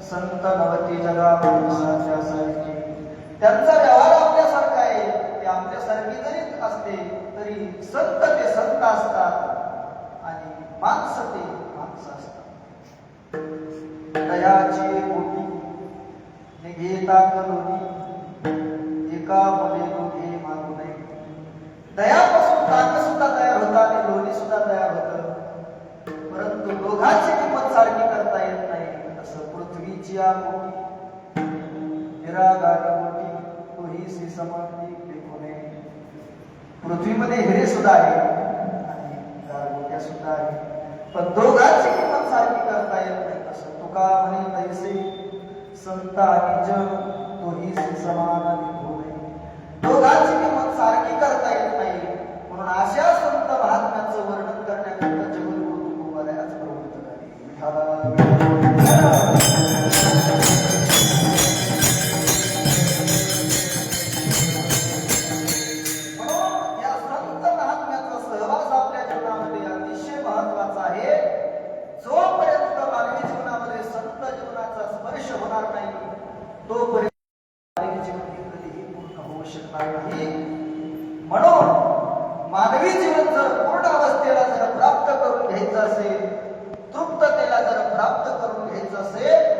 संत नवती जगा माणसाच्या सारखी त्यांचा व्यवहार आपल्यासारखा आहे. ते आपल्यासारखी जरी असते तरी संत ते संत असतात आणि माणसं ते माणसं असतात. दयाची बोटी निघेता कलोनी एका मुले दोघे मारू नये. दयापासून ताक सुद्धा तयार होतं आणि लोणी सुद्धा तयार होतं, परंतु दोघांची किंमत सारखी करता येत नाही. असं पृथ्वीची मोठी निरागार मोठी तोही समाधी देखू नये. पृथ्वीमध्ये हिरे सुद्धा आहे आणि गारगोट्या सुद्धा आहे, पण दोघांची किंमत सारखी करता येत नाही. असं तुका म्हणे तैसे संत आणि जन तोही समान देखू नये. दोघांची किंमत सारखी करता येत नाही, म्हणून अशा संत महात्म्याचं वर्णन करण्याकरता जगद्गुरु बऱ्याच प्रवृत्त झाले. म्हणून या संत महात्म्याचा सहवास आपल्या जीवनामध्ये अतिशय महत्वाचा आहे. जोपर्यंत मानवी जीवनामध्ये संत जीवनाचा स्पर्श होणार नाही तोपर्यंत मानवी जीवन कधीही पूर्ण होऊ शकणार नाही. म्हणून मानवी जीवन जर पूर्ण अवस्थेला जर प्राप्त करून घ्यायचं असेल, तृप्ततेला जर प्राप्त करून घ्यायचं असेल